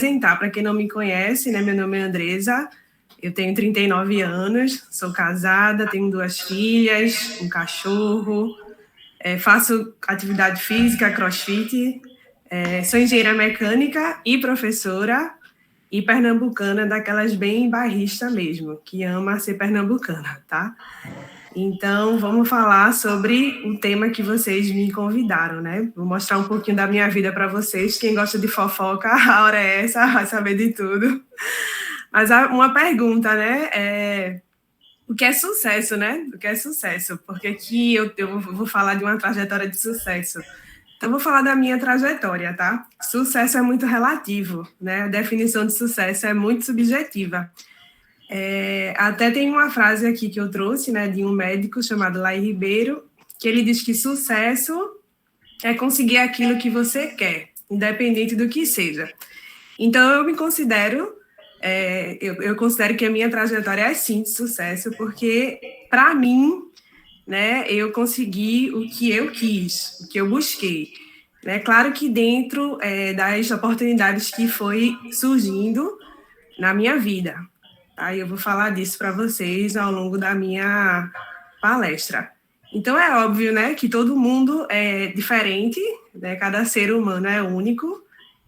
Apresentar, para quem não me conhece, né, meu nome é Andresa, eu tenho 39 anos, sou casada, tenho 2 filhas, um cachorro, faço atividade física, crossfit, sou engenheira mecânica e professora, e pernambucana, daquelas bem bairrista mesmo, que ama ser pernambucana, tá? Então, vamos falar sobre o tema que vocês me convidaram, né? Vou mostrar um pouquinho da minha vida para vocês. Quem gosta de fofoca, a hora é essa, vai saber de tudo. Mas uma pergunta, né? O que é sucesso, né? O que é sucesso? Porque aqui eu vou falar de uma trajetória de sucesso. Então, eu vou falar da minha trajetória, tá? Sucesso é muito relativo, né? A definição de sucesso é muito subjetiva. Até tem uma frase aqui que eu trouxe, né, de um médico chamado Lai Ribeiro, que ele diz que sucesso é conseguir aquilo que você quer, independente do que seja. Então, eu me considero, eu considero que a minha trajetória é sim de sucesso, porque, para mim, né, eu consegui o que eu quis, o que eu busquei. Né? Claro que dentro das oportunidades que foi surgindo na minha vida. Aí eu vou falar disso para vocês ao longo da minha palestra. Então, é óbvio, né, que todo mundo é diferente, né, cada ser humano é único,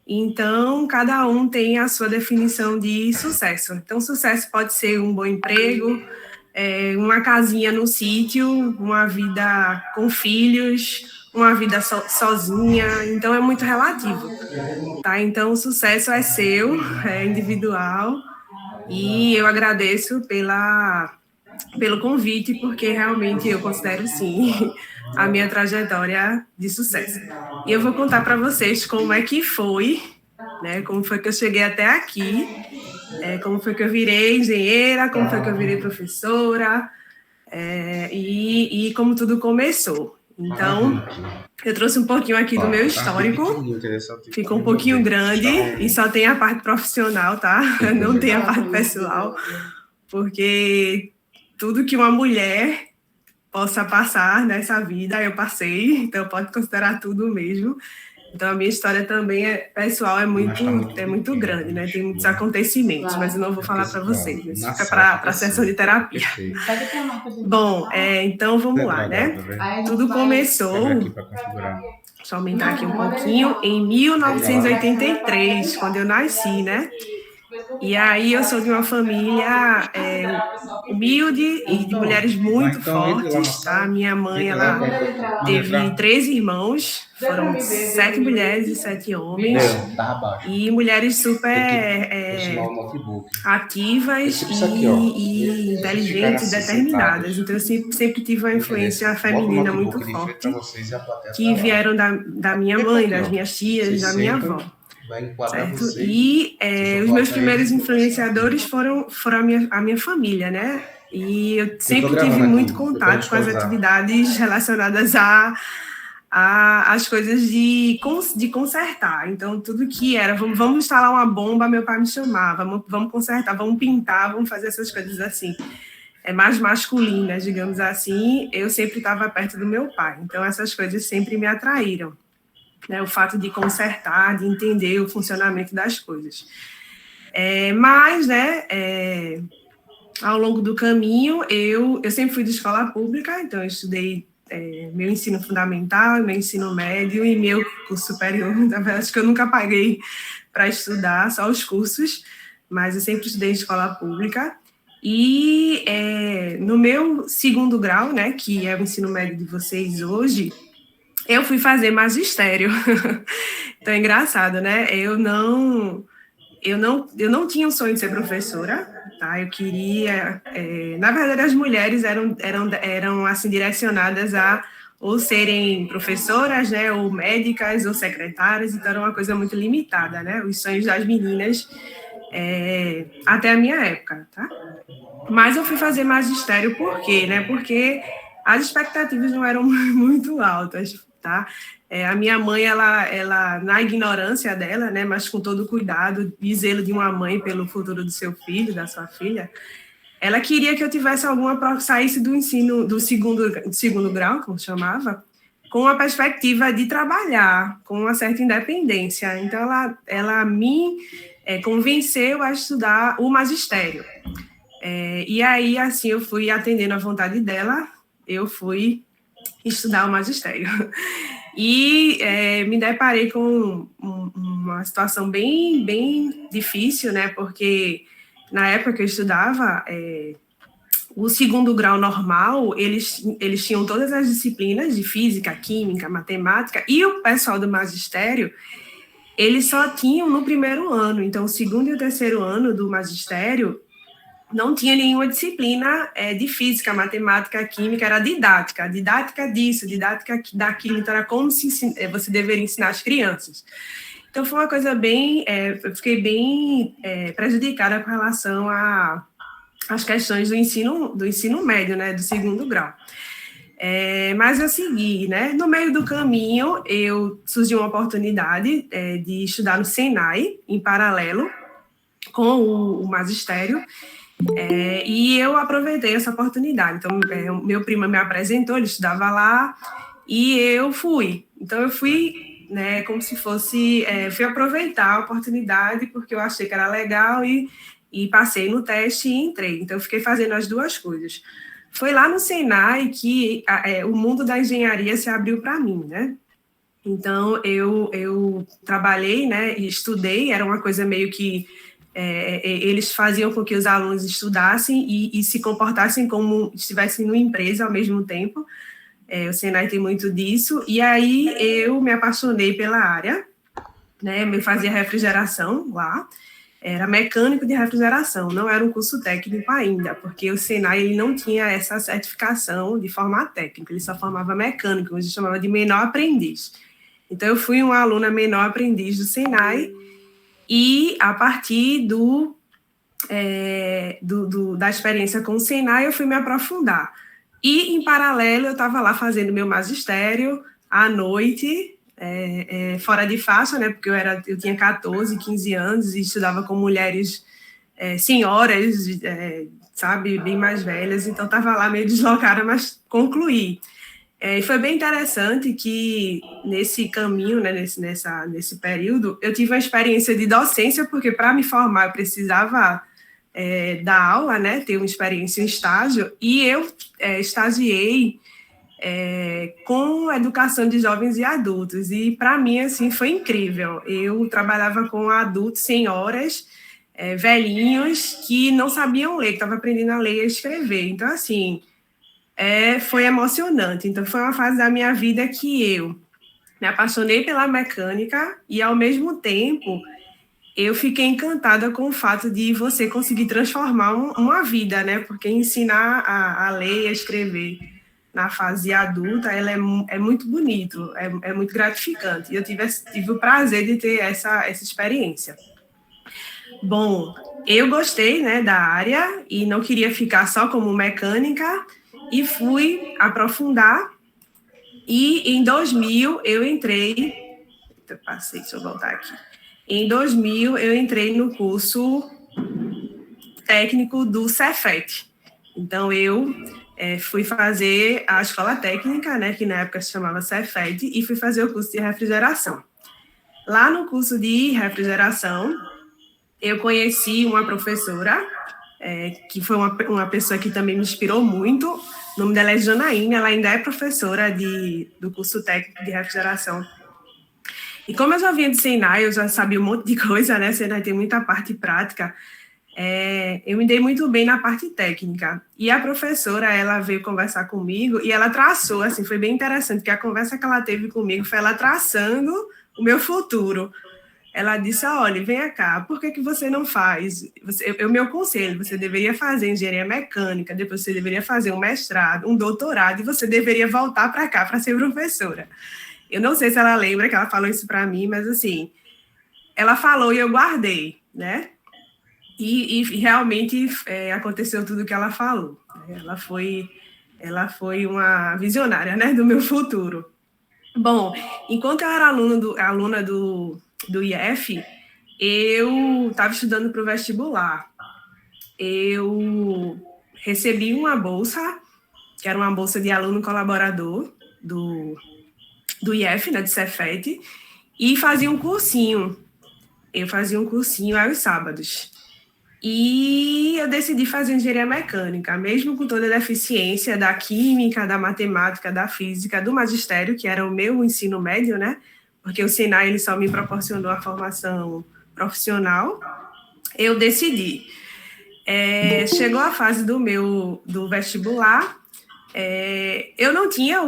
então cada um tem a sua definição de sucesso. Então, sucesso pode ser um bom emprego, uma casinha no sítio, uma vida com filhos, uma vida sozinha, então é muito relativo, tá? Então, o sucesso é seu, é individual, e eu agradeço pelo convite, porque realmente eu considero, sim, a minha trajetória de sucesso. E eu vou contar para vocês como é que foi, né? Como foi que eu cheguei até aqui, como foi que eu virei engenheira, como foi que eu virei professora, e como tudo começou. Então, eu trouxe um pouquinho aqui do meu histórico, ficou um pouquinho grande e só tem a parte profissional, tá? Não tem a parte pessoal, porque tudo que uma mulher possa passar nessa vida, eu passei, então pode considerar tudo mesmo. Então, a minha história também pessoal é muito grande, né? Tem muitos acontecimentos, mas eu não vou falar para vocês, isso fica para a sessão de terapia. Bom, então vamos lá, né? Tudo começou, deixa eu aumentar aqui um pouquinho, em 1983, quando eu nasci, né? E aí eu sou de uma família humilde e de mulheres muito fortes, tá? Minha mãe, ela teve 3 irmãos, foram 7 mulheres e 7 homens, e mulheres super ativas e inteligentes e determinadas. Então, eu sempre tive uma influência feminina muito forte, que vieram da minha mãe, das minhas tias, da minha avó. Certo? E os meus primeiros influenciadores foram a minha família, né? E eu sempre tive muito contato com as atividades relacionadas às coisas de consertar. Então, tudo que era, vamos instalar uma bomba, meu pai me chamava, vamos consertar, vamos pintar, vamos fazer essas coisas assim. Mais masculinas, digamos assim, eu sempre estava perto do meu pai. Então, essas coisas sempre me atraíram. Né, o fato de consertar, de entender o funcionamento das coisas. Mas, né, ao longo do caminho, eu sempre fui de escola pública, então eu estudei meu ensino fundamental, meu ensino médio e meu curso superior. Na verdade, acho que eu nunca paguei para estudar, só os cursos, mas eu sempre estudei em escola pública. E no meu segundo grau, né, que é o ensino médio de vocês hoje, eu fui fazer magistério. Então é engraçado, né? Eu não tinha o sonho de ser professora, tá? Eu queria, na verdade, as mulheres eram assim direcionadas a ou serem professoras, né? Ou médicas, ou secretárias. Então era uma coisa muito limitada, né? Os sonhos das meninas até a minha época, tá? Mas eu fui fazer magistério por quê, né? Porque as expectativas não eram muito altas, tá? A minha mãe, ela, na ignorância dela, né, mas com todo o cuidado e zelo de uma mãe pelo futuro do seu filho, da sua filha, ela queria que eu tivesse saísse do ensino, do segundo grau, como chamava, com a perspectiva de trabalhar, com uma certa independência. Então, ela me convenceu a estudar o magistério. E aí, assim, eu fui atendendo à vontade dela, eu fui estudar o magistério. E me deparei com uma situação bem, bem difícil, né? Porque na época que eu estudava, o segundo grau normal, eles tinham todas as disciplinas de física, química, matemática, e o pessoal do magistério, eles só tinham no primeiro ano. Então, o segundo e o terceiro ano do magistério não tinha nenhuma disciplina de física, matemática, química, era didática disso, didática daquilo, então era como você deveria ensinar as crianças. Então foi uma coisa bem, eu fiquei bem prejudicada com relação às questões do ensino médio, né, do segundo grau. Mas eu segui, né? No meio do caminho, surgiu uma oportunidade de estudar no Senai, em paralelo com o magistério, e eu aproveitei essa oportunidade. Então, meu primo me apresentou, ele estudava lá, e eu fui. Então, eu fui, né, como se fosse... fui aproveitar a oportunidade, porque eu achei que era legal, e passei no teste e entrei. Então, eu fiquei fazendo as duas coisas. Foi lá no Senai que o mundo da engenharia se abriu para mim, né? Então, eu trabalhei, né, e estudei, era uma coisa meio que eles faziam com que os alunos estudassem e se comportassem como estivessem numa empresa ao mesmo tempo. O Senai tem muito disso. E aí eu me apaixonei pela área, né? Eu fazia refrigeração lá, era mecânico de refrigeração, não era um curso técnico ainda, porque o Senai ele não tinha essa certificação de formar técnico, ele só formava mecânico, a gente chamava de menor aprendiz. Então, eu fui uma aluna menor aprendiz do Senai, e a partir da experiência com o Senai, eu fui me aprofundar. E, em paralelo, eu estava lá fazendo meu magistério à noite, fora de faixa, né? Porque eu tinha 14, 15 anos e estudava com mulheres senhoras, sabe, bem mais velhas. Então, estava lá meio deslocada, mas concluí. E foi bem interessante que, nesse caminho, né, nesse período, eu tive uma experiência de docência, porque para me formar eu precisava dar aula, né, ter uma experiência em estágio, e eu estagiei com educação de jovens e adultos, e para mim, assim, foi incrível. Eu trabalhava com adultos, senhoras, velhinhos, que não sabiam ler, que estavam aprendendo a ler e a escrever. Então, assim... foi emocionante. Então, foi uma fase da minha vida que eu me apaixonei pela mecânica e, ao mesmo tempo, eu fiquei encantada com o fato de você conseguir transformar uma vida, né? Porque ensinar a ler e a escrever na fase adulta, ela é muito bonito, é muito gratificante. E eu tive o prazer de ter essa experiência. Bom, eu gostei, né, da área e não queria ficar só como mecânica, e fui aprofundar, e em 2000 eu entrei, deixa eu voltar aqui, em 2000 eu entrei no curso técnico do Cefet. Então eu fui fazer a escola técnica, né, que na época se chamava Cefet, e fui fazer o curso de refrigeração. Lá no curso de refrigeração, eu conheci uma professora, que foi uma pessoa que também me inspirou muito. O nome dela é Janaína, ela ainda é professora do curso técnico de refrigeração. E como eu já vinha de Senai, eu já sabia um monte de coisa, né? Senai tem muita parte prática. Eu me dei muito bem na parte técnica. E a professora, ela veio conversar comigo e ela traçou, assim, foi bem interessante, porque a conversa que ela teve comigo foi ela traçando o meu futuro. Ela disse, olha, venha cá, por que você não faz? Meu conselho, você deveria fazer engenharia mecânica, depois você deveria fazer um mestrado, um doutorado, e você deveria voltar para cá para ser professora. Eu não sei se ela lembra que ela falou isso para mim, mas, assim, ela falou e eu guardei, né? E realmente aconteceu tudo o que ela falou. Ela foi uma visionária, né, do meu futuro. Bom, enquanto eu era aluna do IF, eu estava estudando para o vestibular. Eu recebi uma bolsa, que era uma bolsa de aluno colaborador do IF, né, de Cefet, e fazia um cursinho eu fazia um cursinho aos sábados. E eu decidi fazer engenharia mecânica, mesmo com toda a deficiência da química, da matemática, da física, do magistério, que era o meu ensino médio, né? Porque o Senai ele só me proporcionou a formação profissional. Eu decidi. Chegou a fase do vestibular, eu não tinha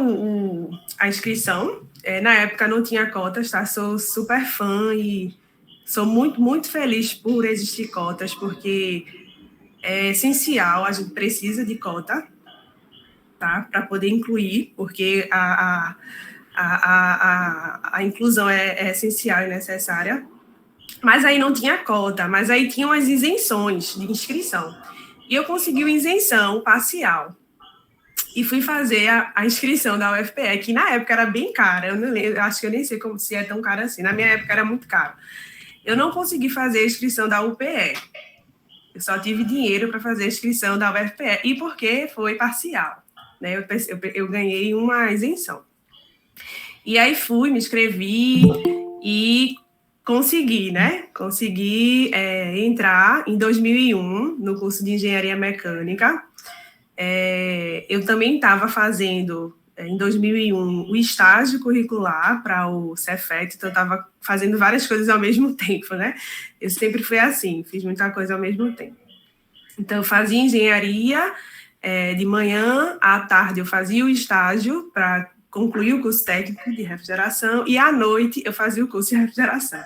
a inscrição, na época não tinha cotas, tá? Sou super fã e sou muito, muito feliz por existir cotas, porque é essencial, a gente precisa de cota, tá? Para poder incluir, porque a inclusão é essencial e necessária. Mas aí não tinha cota, mas aí tinham as isenções de inscrição. E eu consegui uma isenção parcial. E fui fazer a inscrição da UFPE, que na época era bem cara. Eu não lembro, acho que eu nem sei como se é tão caro assim. Na minha época era muito caro. Eu não consegui fazer a inscrição da UPE. Eu só tive dinheiro para fazer a inscrição da UFPE. E porque foi parcial. Né? Eu ganhei uma isenção. E aí fui, me inscrevi e consegui, né? Consegui entrar em 2001 no curso de Engenharia Mecânica. Eu também estava fazendo, em 2001, o estágio curricular para o Cefet, então eu estava fazendo várias coisas ao mesmo tempo, né? Eu sempre fui assim, fiz muita coisa ao mesmo tempo. Então, eu fazia engenharia de manhã, à tarde eu fazia o estágio para concluir o curso técnico de refrigeração e à noite eu fazia o curso de refrigeração.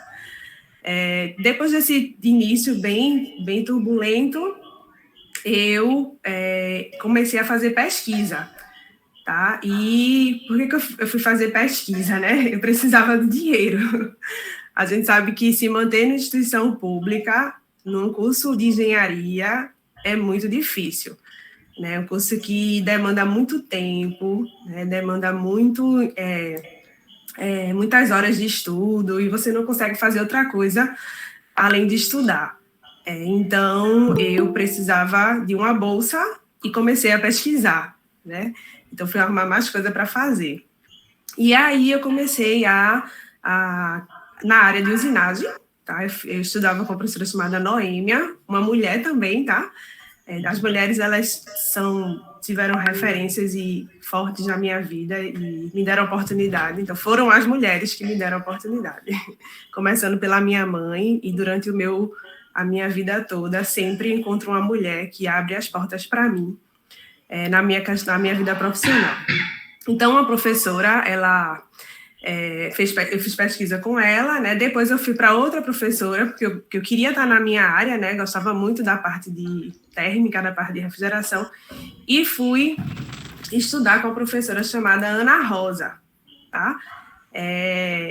Depois desse início bem turbulento, eu comecei a fazer pesquisa, tá? E por que eu fui fazer pesquisa, né? Eu precisava de dinheiro. A gente sabe que se manter na instituição pública, num curso de engenharia, é muito difícil, né? É um curso que demanda muito tempo, né? Demanda muitas horas de estudo e você não consegue fazer outra coisa além de estudar. Então, eu precisava de uma bolsa e comecei a pesquisar, né? Então, fui arrumar mais coisa para fazer. E aí, eu comecei na área de usinagem, tá? Eu estudava com uma professora chamada Noêmia, uma mulher também, tá? As mulheres, elas tiveram referências fortes na minha vida e me deram oportunidade. Então, foram as mulheres que me deram oportunidade. Começando pela minha mãe e durante a minha vida toda, sempre encontro uma mulher que abre as portas para mim na minha vida profissional. Então, uma professora, eu fiz pesquisa com ela, né? Depois eu fui para outra professora, porque eu queria estar na minha área, né? Gostava muito da parte de térmica, da parte de refrigeração, e fui estudar com uma professora chamada Ana Rosa, tá?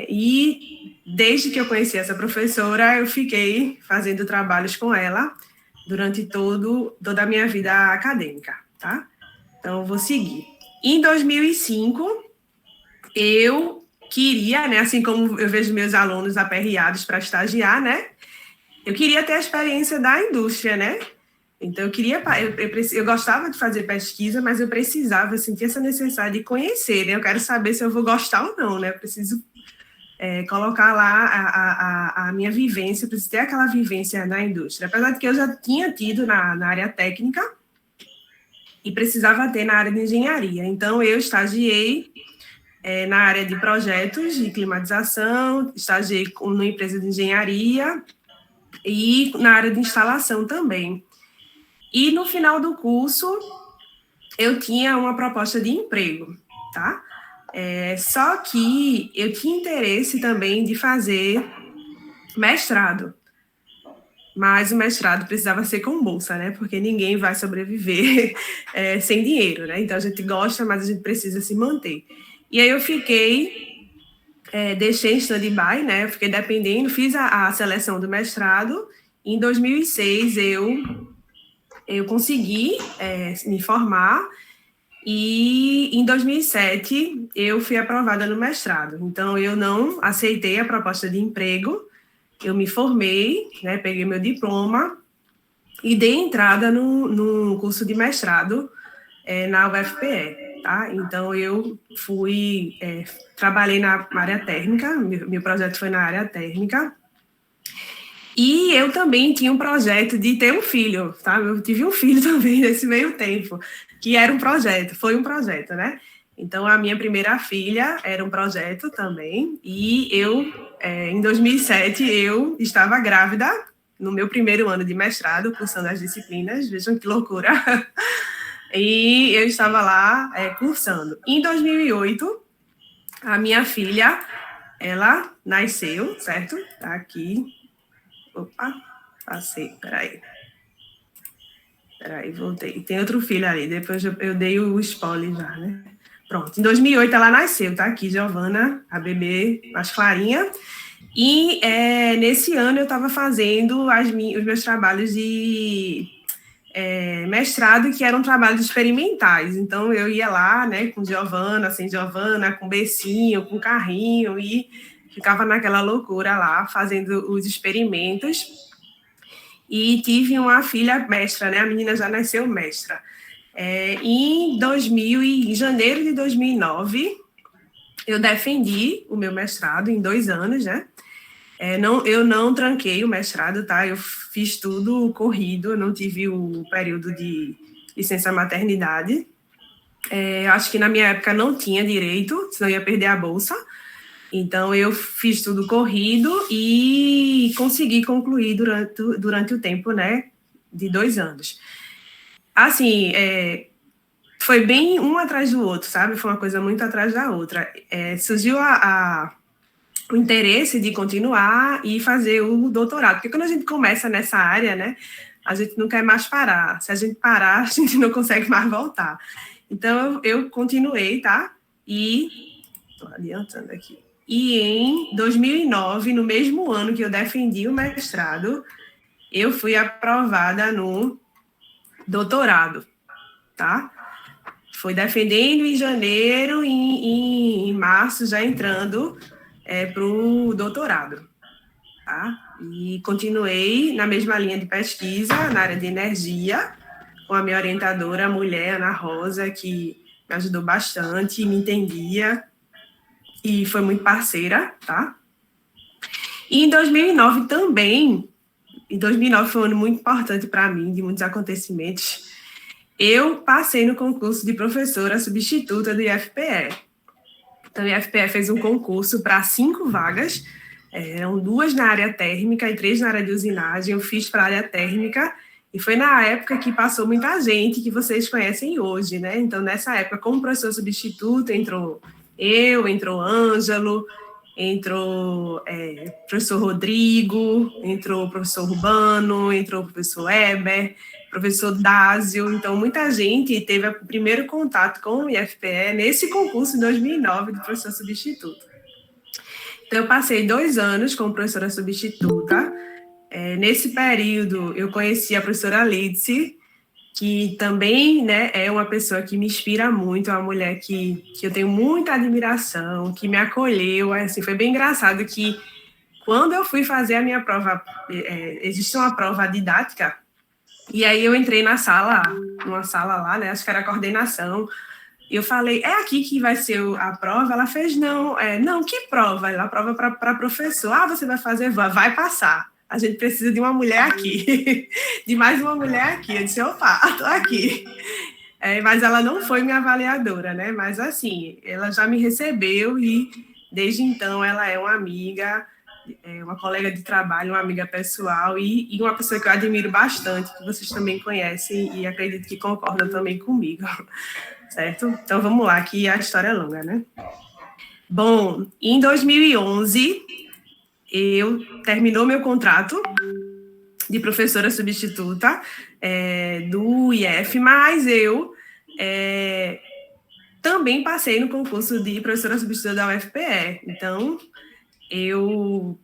E desde que eu conheci essa professora, eu fiquei fazendo trabalhos com ela durante toda a minha vida acadêmica, tá? Então, eu vou seguir. Em 2005, eu queria, né, assim como eu vejo meus alunos aperreados para estagiar, né, eu queria ter a experiência da indústria, né? Então, eu gostava de fazer pesquisa, mas eu sentia essa necessidade de conhecer, né? Eu quero saber se eu vou gostar ou não, né? Eu preciso colocar lá a minha vivência, eu preciso ter aquela vivência na indústria. Apesar de que eu já tinha tido na área técnica e precisava ter na área de engenharia. Então, eu estagiei na área de projetos de climatização, estagiei numa empresa de engenharia e na área de instalação também. E no final do curso, eu tinha uma proposta de emprego, tá? Só que eu tinha interesse também de fazer mestrado. Mas o mestrado precisava ser com bolsa, né? Porque ninguém vai sobreviver sem dinheiro, né? Então, a gente gosta, mas a gente precisa se manter. E aí eu deixei em stand-by, né? Eu fiquei dependendo, fiz a seleção do mestrado. Em 2006, eu consegui me formar e em 2007 eu fui aprovada no mestrado. Então, eu não aceitei a proposta de emprego, eu me formei, né, peguei meu diploma e dei entrada no curso de mestrado na UFPE, tá? Então, eu trabalhei na área térmica, meu projeto foi na área térmica, E eu também tinha um projeto de ter um filho, tá? Eu tive um filho também nesse meio tempo, que era um projeto, foi um projeto, né? Então, a minha primeira filha era um projeto também, e em 2007, eu estava grávida, no meu primeiro ano de mestrado, cursando as disciplinas, vejam que loucura, e eu estava lá cursando. Em 2008, a minha filha, ela nasceu, certo? Tá aqui. Opa, passei, peraí, voltei. Tem outro filho ali, depois eu dei o spoiler já, né? Pronto, em 2008 ela nasceu, tá aqui, Giovana, a bebê mais clarinha. E nesse ano eu estava fazendo os meus trabalhos de mestrado, que eram trabalhos experimentais. Então eu ia lá, né, com Giovana, sem Giovana, com becinho, com carrinho, e ficava naquela loucura lá, fazendo os experimentos. E tive uma filha mestra, né? A menina já nasceu mestra. Em janeiro de 2009, eu defendi o meu mestrado em 2 anos, né? Eu não tranquei o mestrado, tá? Eu fiz tudo corrido, eu não tive o período de licença maternidade. Acho que na minha época não tinha direito, senão eu ia perder a bolsa. Então, eu fiz tudo corrido e consegui concluir durante o tempo, né, de 2 anos. Assim, foi bem um atrás do outro, sabe? Foi uma coisa muito atrás da outra. Surgiu o interesse de continuar e fazer o doutorado, porque quando a gente começa nessa área, né, a gente não quer mais parar. Se a gente parar, a gente não consegue mais voltar. Então, eu continuei, tá? E estou adiantando aqui. E em 2009, no mesmo ano que eu defendi o mestrado, eu fui aprovada no doutorado, tá? Fui defendendo em janeiro e em março já entrando para o doutorado, tá? E continuei na mesma linha de pesquisa, na área de energia, com a minha orientadora, a mulher, Ana Rosa, que me ajudou bastante, me entendia, e foi muito parceira, tá? E em 2009 também, em 2009 foi um ano muito importante para mim, de muitos acontecimentos, eu passei no concurso de professora substituta do IFPE. Então, o IFPE fez um concurso para 5 vagas, eram 2 na área térmica e 3 na área de usinagem, eu fiz para a área térmica, e foi na época que passou muita gente que vocês conhecem hoje, né? Então, nessa época, como professor substituto, entrou Ângelo, entrou o professor Rodrigo, entrou o professor Urbano, entrou o professor Eber, professor Dásio. Então, muita gente teve o primeiro contato com o IFPE nesse concurso de 2009 de professor substituto. Então, eu passei 2 anos como professora substituta. Nesse período, eu conheci a professora Lidse, que também, né, é uma pessoa que me inspira muito, é uma mulher que eu tenho muita admiração, que me acolheu. Assim, foi bem engraçado que, quando eu fui fazer a minha prova, existe uma prova didática, e aí eu entrei numa sala lá, né, acho que era a coordenação, e eu falei, é aqui que vai ser a prova? Ela fez, não, que prova? Ela prova para professor. Ah, você vai fazer? Vai passar. A gente precisa de uma mulher aqui, de mais uma mulher aqui. Eu disse, opa, estou aqui. Mas ela não foi minha avaliadora, né? Mas, assim, ela já me recebeu e, desde então, ela é uma amiga, uma colega de trabalho, uma amiga pessoal e uma pessoa que eu admiro bastante, que vocês também conhecem e acredito que concordam também comigo, certo? Então, vamos lá, que a história é longa, né? Bom, em 2011... terminou meu contrato de professora substituta do IF, mas eu também passei no concurso de professora substituta da UFPE. Então, eu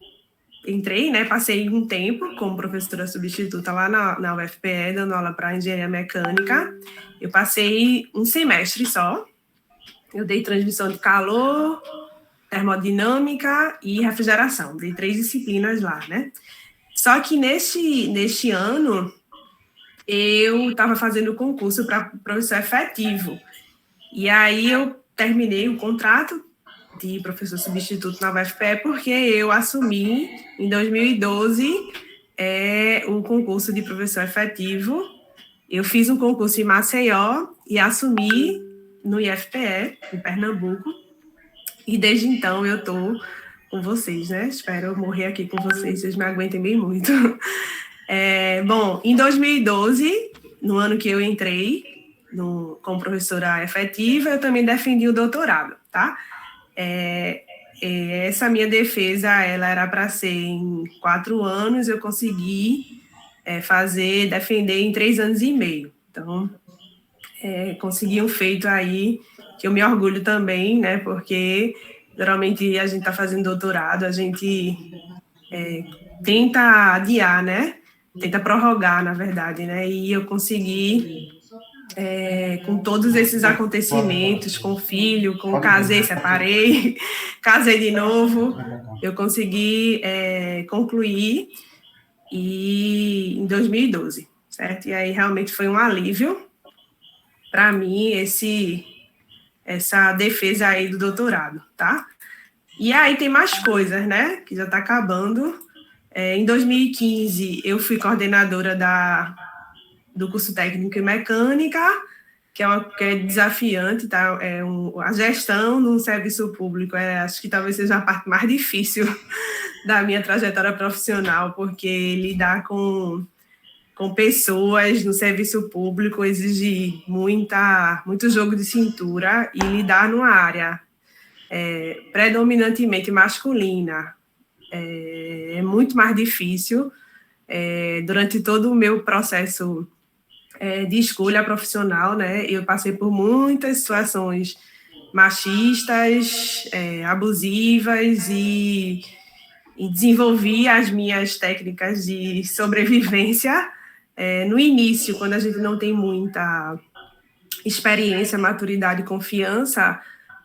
entrei, né, passei um tempo como professora substituta lá na UFPE, dando aula para engenharia mecânica. Eu passei um semestre só. Eu dei transmissão de calor, termodinâmica e refrigeração. Dei 3 disciplinas lá, né? Só que neste ano, eu estava fazendo o concurso para professor efetivo. E aí eu terminei o contrato de professor substituto na UFPE porque eu assumi, em 2012, é o concurso de professor efetivo. Eu fiz um concurso em Maceió e assumi no IFPE, em Pernambuco, e desde então eu estou com vocês, né? Espero morrer aqui com vocês me aguentem bem muito. Bom, em 2012, no ano que eu entrei como professora efetiva, eu também defendi o doutorado, tá? Essa minha defesa, ela era para ser em 4 anos, eu consegui defender em 3 anos e meio. Então, consegui um feito aí que eu me orgulho também, né? Porque geralmente a gente está fazendo doutorado, a gente tenta adiar, né? Tenta prorrogar, na verdade, né? E eu consegui, com todos esses acontecimentos, com o filho, casei, separei, casei de novo, eu consegui concluir em 2012, certo? E aí realmente foi um alívio para mim essa defesa aí do doutorado, tá? E aí tem mais coisas, né? Que já está acabando. Em 2015, eu fui coordenadora do curso técnico em mecânica, que é desafiante, tá? A gestão no serviço público, acho que talvez seja a parte mais difícil da minha trajetória profissional, porque lidar com pessoas no serviço público exige muito jogo de cintura, e lidar numa área predominantemente masculina é muito mais difícil. Durante todo o meu processo de escolha profissional, né, eu passei por muitas situações machistas, abusivas, e desenvolvi as minhas técnicas de sobrevivência. No início, quando a gente não tem muita experiência, maturidade e confiança,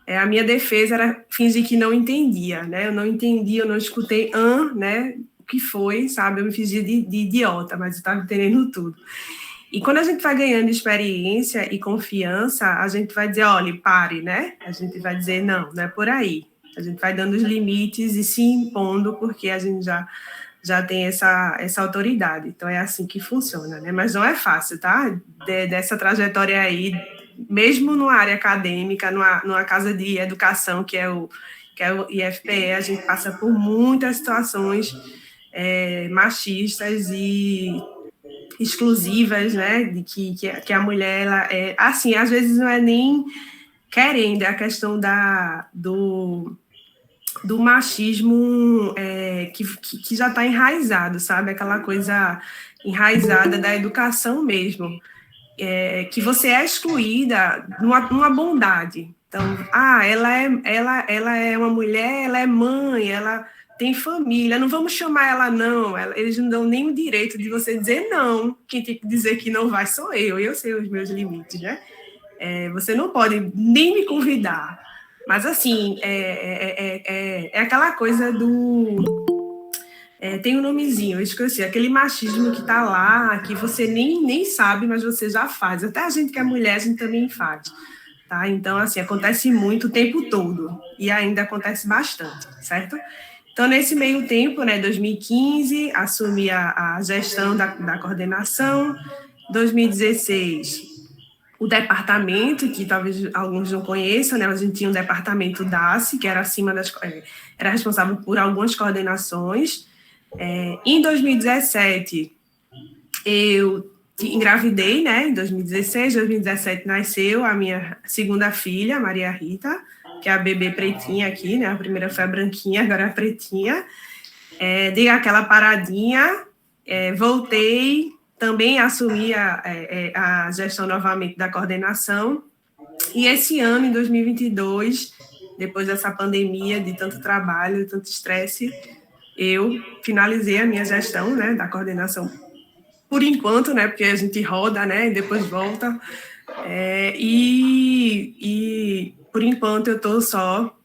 a minha defesa era fingir que não entendia, né? Eu não entendi, eu não escutei, né? O que foi, sabe? Eu me fingi de idiota, mas eu estava entendendo tudo. E quando a gente vai ganhando experiência e confiança, a gente vai dizer, olha, pare, né? A gente vai dizer, não é por aí. A gente vai dando os limites e se impondo, porque a gente já tem essa autoridade. Então, é assim que funciona, né? Mas não é fácil, tá? Dessa trajetória aí, mesmo numa área acadêmica, numa casa de educação, que é o IFPE, a gente passa por muitas situações machistas e exclusivas, né? De que a mulher, ela assim, às vezes não é nem querendo, é a questão do machismo que já está enraizado, sabe? Aquela coisa enraizada da educação mesmo, que você é excluída numa bondade. Então, ela é uma mulher, ela é mãe, ela tem família, não vamos chamar ela não, eles não dão nem o direito de você dizer não, quem tem que dizer que não vai sou eu sei os meus limites, né? Você não pode nem me convidar. Mas, assim, é aquela coisa tem um nomezinho, eu esqueci, aquele machismo que está lá, que você nem sabe, mas você já faz. Até a gente que é mulher, a gente também faz. Tá? Então, assim, acontece muito o tempo todo. E ainda acontece bastante, certo? Então, nesse meio tempo, né, 2015, assumi a gestão da coordenação. 2016, o departamento, que talvez alguns não conheçam, né? A gente tinha um departamento DACE, que era era responsável por algumas coordenações. Em 2017, eu engravidei, né? Em 2016, 2017 nasceu a minha segunda filha, Maria Rita, que é a bebê pretinha aqui, né? A primeira foi a branquinha, agora a pretinha. Dei aquela paradinha, voltei, também assumi a gestão novamente da coordenação. E esse ano, em 2022, depois dessa pandemia, de tanto trabalho, tanto estresse, eu finalizei a minha gestão, né, da coordenação, por enquanto, né, porque a gente roda, né, e depois volta. E por enquanto eu estou só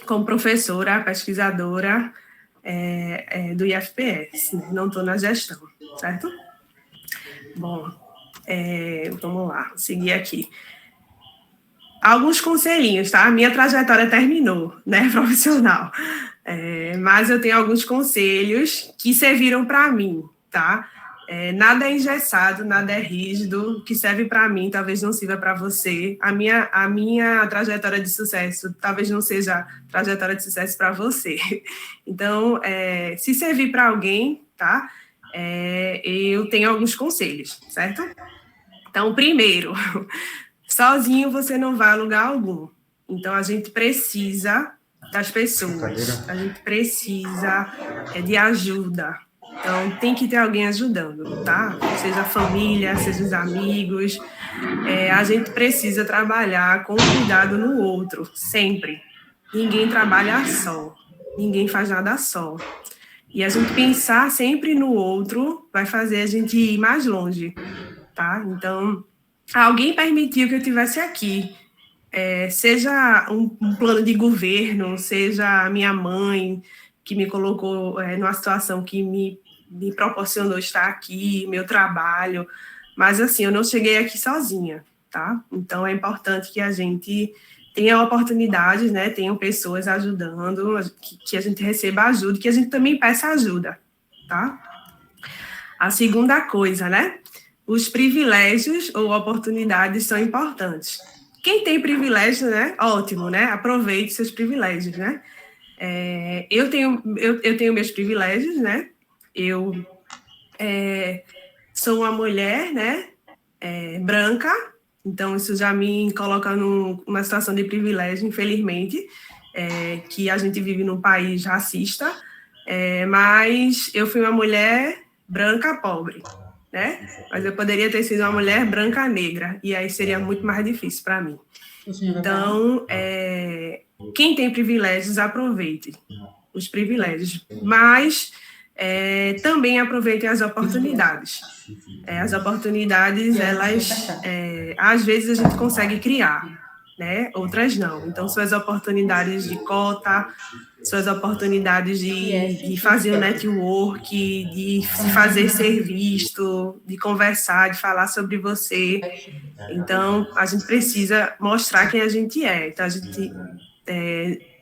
como professora, pesquisadora do IFPS, né? Não estou na gestão, certo? Bom, vamos lá, vou seguir aqui. Alguns conselhinhos, tá? Minha trajetória terminou, né, profissional. Mas eu tenho alguns conselhos que serviram para mim, tá? Nada é engessado, nada é rígido. O que serve para mim talvez não sirva para você. A minha trajetória de sucesso talvez não seja trajetória de sucesso para você. Então, se servir para alguém, tá? Eu tenho alguns conselhos, certo? Então, primeiro, sozinho você não vai a lugar algum. Então, a gente precisa das pessoas, a gente precisa de ajuda. Então, tem que ter alguém ajudando, tá? Seja a família, seja os amigos. A gente precisa trabalhar com cuidado no outro, sempre. Ninguém trabalha só, ninguém faz nada só. E a gente pensar sempre no outro vai fazer a gente ir mais longe, tá? Então, alguém permitiu que eu estivesse aqui. Seja um plano de governo, seja a minha mãe, que me colocou numa situação que me proporcionou estar aqui, meu trabalho, mas assim, eu não cheguei aqui sozinha, tá? Então é importante que a gente tenha oportunidades, né? Tenham pessoas ajudando, que a gente receba ajuda, que a gente também peça ajuda, tá? A segunda coisa, né? Os privilégios ou oportunidades são importantes. Quem tem privilégio, né? Ótimo, né? Aproveite seus privilégios, né? Eu tenho meus privilégios, né? Eu sou uma mulher, né? Branca, então isso já me coloca numa situação de privilégio, infelizmente, que a gente vive num país racista, mas eu fui uma mulher branca pobre, né? Mas eu poderia ter sido uma mulher branca negra, e aí seria muito mais difícil para mim. Então, quem tem privilégios, aproveite os privilégios, mas também aproveitem as oportunidades. As oportunidades, elas, às vezes a gente consegue criar, né? Outras não. Então, suas oportunidades de cota, suas oportunidades de fazer o network, de se fazer ser visto, de conversar, de falar sobre você. Então, a gente precisa mostrar quem a gente é. Então, a gente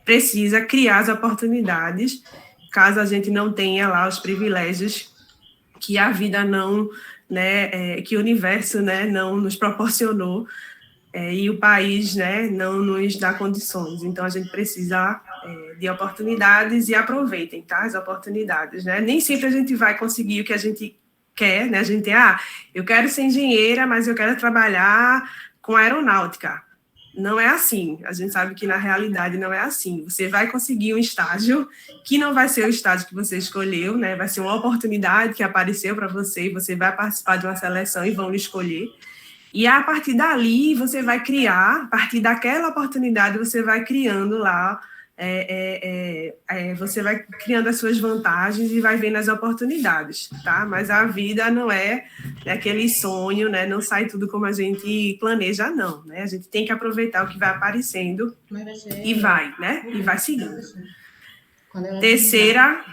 precisa criar as oportunidades, caso a gente não tenha lá os privilégios que a vida não, né, que o universo, né, não nos proporcionou, e o país, né, não nos dá condições. Então, a gente precisa de oportunidades, e aproveitem, tá, as oportunidades, né? Nem sempre a gente vai conseguir o que a gente quer, né? A gente eu quero ser engenheira, mas eu quero trabalhar com aeronáutica. Não é assim. A gente sabe que na realidade não é assim. Você vai conseguir um estágio que não vai ser o estágio que você escolheu, né? Vai ser uma oportunidade que apareceu para você, e você vai participar de uma seleção e vão lhe escolher. E a partir dali você vai criar, a partir daquela oportunidade você vai criando lá, você vai criando as suas vantagens e vai vendo as oportunidades, tá? Mas a vida não é aquele sonho, né? Não sai tudo como a gente planeja, não, né? A gente tem que aproveitar o que vai aparecendo e vai, né? E vai seguindo. Terceira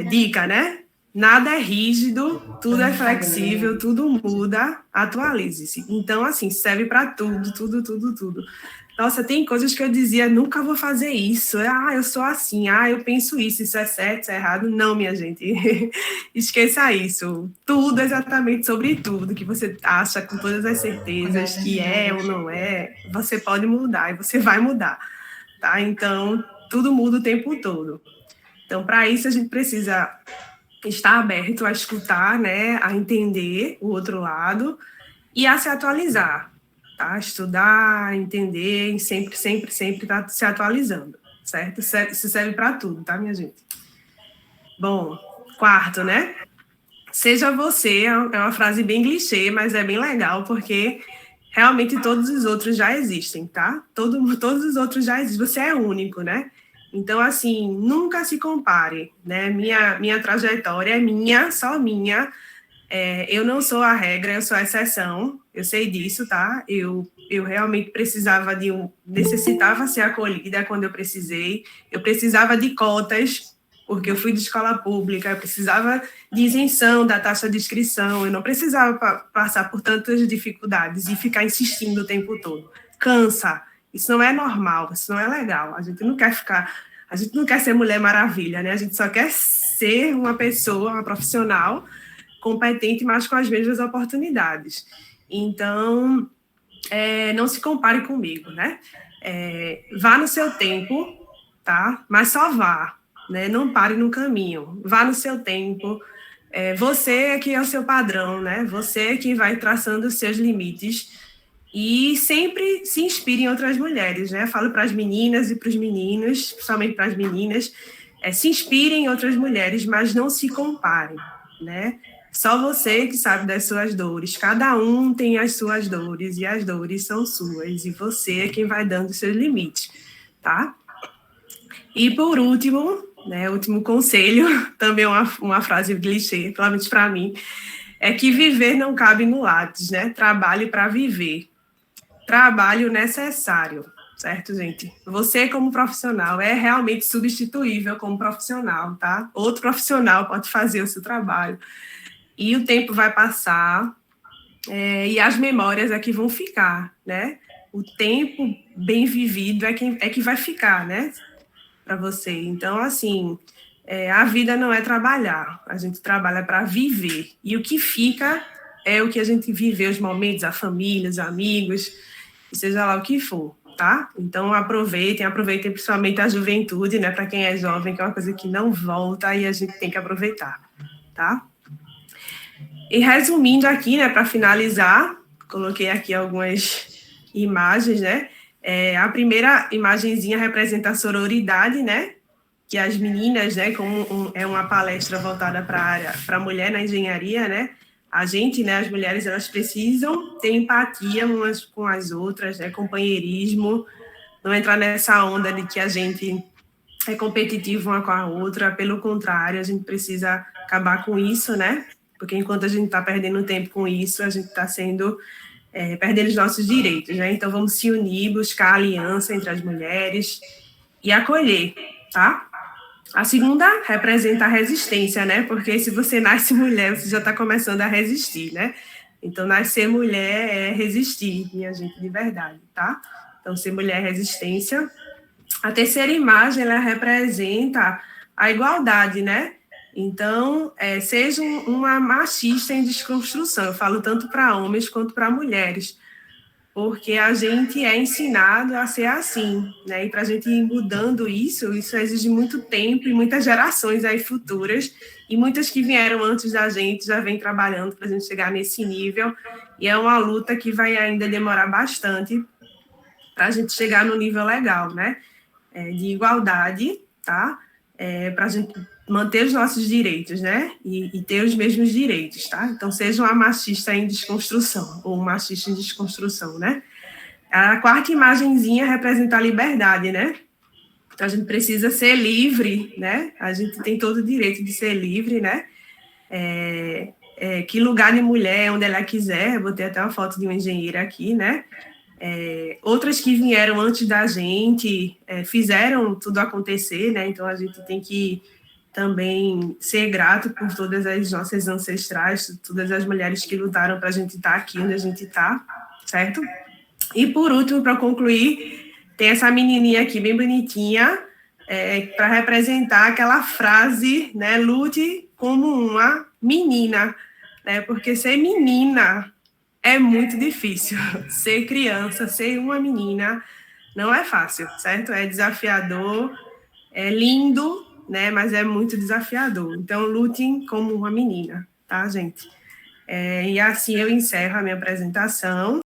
dica, né? Nada é rígido, tudo é flexível, tudo muda, atualize-se. Então, assim, serve para tudo, tudo, tudo, tudo. Nossa, tem coisas que eu dizia, nunca vou fazer isso. Eu sou assim, eu penso isso é certo, isso é errado. Não, minha gente, esqueça isso. Tudo, exatamente sobre tudo que você acha com todas as certezas que é ou não é, você pode mudar e você vai mudar, tá? Então, tudo muda o tempo todo. Então, para isso, a gente precisa estar aberto a escutar, né, a entender o outro lado e a se atualizar, tá? Estudar, entender e sempre tá se atualizando, certo? Isso serve para tudo, tá, minha gente? Bom, quarto, né? Seja você, é uma frase bem clichê, mas é bem legal, porque realmente todos os outros já existem, tá? Todos os outros já existem, você é único, né? Então, assim, nunca se compare, né? Minha trajetória é minha, só minha. Eu não sou a regra, eu sou a exceção. Eu sei disso, tá? Eu realmente necessitava ser acolhida quando eu precisei. Eu precisava de cotas, porque eu fui de escola pública. Eu precisava de isenção da taxa de inscrição. Eu não precisava passar por tantas dificuldades e ficar insistindo o tempo todo. Cansa. Isso não é normal, isso não é legal. A gente não quer ser Mulher Maravilha, né? A gente só quer ser uma pessoa, uma profissional competente, mas com as mesmas oportunidades. Então, não se compare comigo, né? Vá no seu tempo, tá? Mas só vá, né? Não pare no caminho. Vá no seu tempo. Você é que é o seu padrão, né? Você é que vai traçando os seus limites e sempre se inspire em outras mulheres, né? Falo para as meninas e para os meninos, principalmente para as meninas, se inspirem em outras mulheres, mas não se comparem, né? Só você que sabe das suas dores. Cada um tem as suas dores e as dores são suas. E você é quem vai dando os seus limites, tá? E por último, né, último conselho, também uma frase clichê, pelo menos para mim, é que viver não cabe no Lattes, né? Trabalhe para viver. Trabalho necessário, certo, gente? Você, como profissional, é realmente substituível como profissional, tá? Outro profissional pode fazer o seu trabalho. E o tempo vai passar, e as memórias é que vão ficar, né? O tempo bem vivido é que vai ficar, né? Para você. Então, assim, a vida não é trabalhar, a gente trabalha para viver. E o que fica é o que a gente vive, os momentos, a família, os amigos, seja lá o que for, tá? Então, aproveitem principalmente a juventude, né? Para quem é jovem, que é uma coisa que não volta e a gente tem que aproveitar, tá? E resumindo aqui, né, para finalizar, coloquei aqui algumas imagens, né? A primeira imagenzinha representa a sororidade, né? Que as meninas, né, como é uma palestra voltada para a mulher na engenharia, né? A gente, né, as mulheres, elas precisam ter empatia umas com as outras, né? Companheirismo, não entrar nessa onda de que a gente é competitivo uma com a outra, pelo contrário, a gente precisa acabar com isso, né? Porque enquanto a gente está perdendo tempo com isso, a gente está perdendo os nossos direitos, né? Então, vamos se unir, buscar aliança entre as mulheres e acolher, tá? A segunda representa a resistência, né? Porque se você nasce mulher, você já está começando a resistir, né? Então, nascer mulher é resistir, minha gente, de verdade, tá? Então, ser mulher é resistência. A terceira imagem, ela representa a igualdade, né? Então, seja uma machista em desconstrução. Eu falo tanto para homens quanto para mulheres, porque a gente é ensinado a ser assim, né? E para a gente ir mudando isso exige muito tempo e muitas gerações aí futuras, e muitas que vieram antes da gente já vêm trabalhando para a gente chegar nesse nível, e é uma luta que vai ainda demorar bastante para a gente chegar no nível legal, né? De igualdade, tá? Para a gente manter os nossos direitos, né? E ter os mesmos direitos, tá? Então, seja uma machista em desconstrução, ou um machista em desconstrução, né? A quarta imagenzinha representa a liberdade, né? Então, a gente precisa ser livre, né? A gente tem todo o direito de ser livre, né? Que lugar de mulher, onde ela quiser, eu botei até uma foto de uma engenheira aqui, né? Outras que vieram antes da gente fizeram tudo acontecer, né? Então a gente tem que também ser grato por todas as nossas ancestrais, todas as mulheres que lutaram para a gente estar aqui onde a gente está, certo? E por último, para concluir, tem essa menininha aqui bem bonitinha, para representar aquela frase, né? Lute como uma menina, né? Porque ser menina é muito difícil. Ser criança, ser uma menina, não é fácil, certo? É desafiador, é lindo, né? Mas é muito desafiador. Então, lutem como uma menina, tá, gente? E assim eu encerro a minha apresentação.